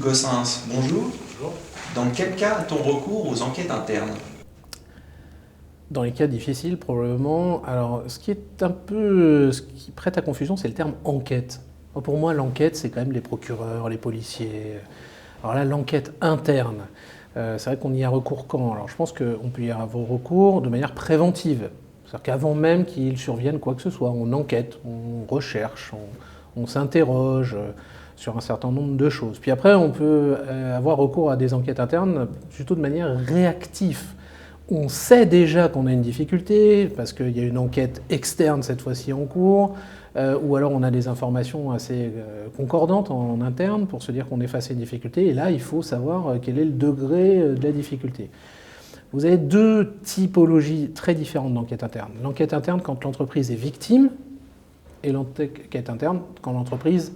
Gossens, bonjour. Bonjour. Dans quel cas a-t-on recours aux enquêtes internes? Dans les cas difficiles, probablement. Alors, ce qui prête à confusion, c'est le terme enquête. Pour moi, l'enquête, c'est quand même les procureurs, les policiers. Alors là, l'enquête interne, c'est vrai qu'on y a recours quand? Alors, je pense qu'on peut y avoir recours de manière préventive. C'est-à-dire qu'avant même qu'il survienne quoi que ce soit, on enquête, on recherche, on s'interroge sur un certain nombre de choses. Puis après, on peut avoir recours à des enquêtes internes plutôt de manière réactive. On sait déjà qu'on a une difficulté, parce qu'il y a une enquête externe cette fois-ci en cours, ou alors on a des informations assez concordantes en interne pour se dire qu'on est face à une difficulté, et là il faut savoir quel est le degré de la difficulté. Vous avez deux typologies très différentes d'enquête interne. L'enquête interne quand l'entreprise est victime, et l'enquête interne quand l'entreprise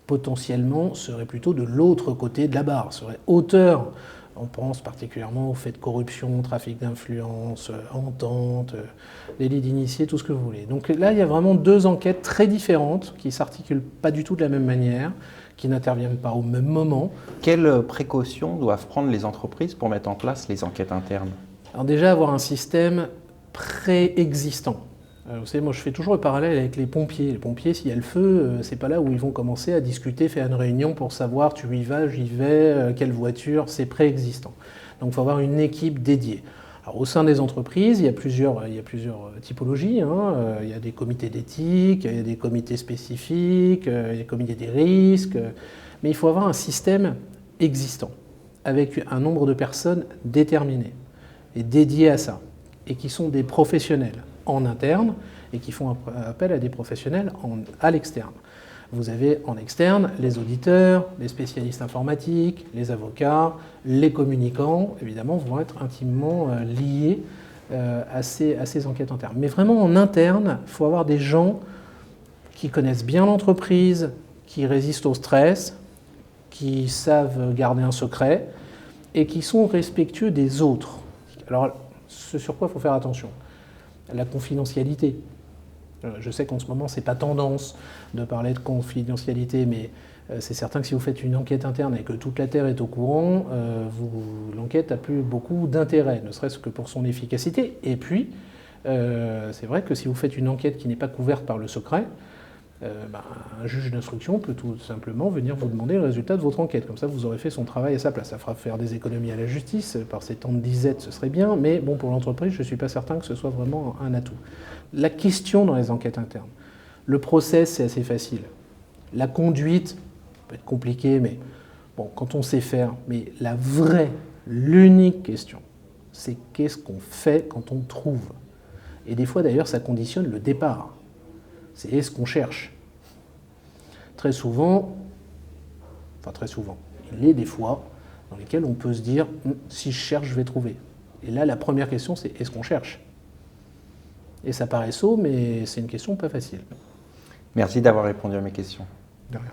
potentiellement serait plutôt de l'autre côté de la barre, serait auteur. On pense particulièrement aux faits de corruption, trafic d'influence, entente, délit d'initié, tout ce que vous voulez. Donc là, il y a vraiment deux enquêtes très différentes qui ne s'articulent pas du tout de la même manière, qui n'interviennent pas au même moment. Quelles précautions doivent prendre les entreprises pour mettre en place les enquêtes internes? Alors déjà, avoir un système préexistant. Vous savez, moi je fais toujours le parallèle avec les pompiers. Les pompiers, s'il y a le feu, c'est pas là où ils vont commencer à discuter, faire une réunion pour savoir tu y vas, j'y vais, quelle voiture, c'est préexistant. Donc il faut avoir une équipe dédiée. Alors, au sein des entreprises, il y a plusieurs typologies. Il y a des comités d'éthique, il y a des comités spécifiques, il y a des comités des risques. Mais il faut avoir un système existant, avec un nombre de personnes déterminées et dédiées à ça, et qui sont des professionnels en interne et qui font appel à des professionnels à l'externe. Vous avez en externe les auditeurs, les spécialistes informatiques, les avocats, les communicants, évidemment, vont être intimement liés à ces enquêtes internes. Mais vraiment en interne, il faut avoir des gens qui connaissent bien l'entreprise, qui résistent au stress, qui savent garder un secret et qui sont respectueux des autres. Alors, ce sur quoi il faut faire attention. La confidentialité. Je sais qu'en ce moment, ce n'est pas tendance de parler de confidentialité, mais c'est certain que si vous faites une enquête interne et que toute la Terre est au courant, l'enquête n'a plus beaucoup d'intérêt, ne serait-ce que pour son efficacité. Et puis, c'est vrai que si vous faites une enquête qui n'est pas couverte par le secret, un juge d'instruction peut tout simplement venir vous demander le résultat de votre enquête. Comme ça, vous aurez fait son travail à sa place. Ça fera faire des économies à la justice. Par ces temps de disette, ce serait bien. Mais bon, pour l'entreprise, je ne suis pas certain que ce soit vraiment un atout. La question dans les enquêtes internes. Le process, c'est assez facile. La conduite peut être compliquée, mais bon, quand on sait faire. Mais l'unique question, c'est qu'est-ce qu'on fait quand on trouve. Et des fois, d'ailleurs, ça conditionne le départ. C'est ce qu'on cherche. Très souvent, il y a des fois dans lesquelles on peut se dire si je cherche, je vais trouver. Et là, la première question, c'est est-ce qu'on cherche? Et ça paraît sot, mais c'est une question pas facile. Merci d'avoir répondu à mes questions. De rien.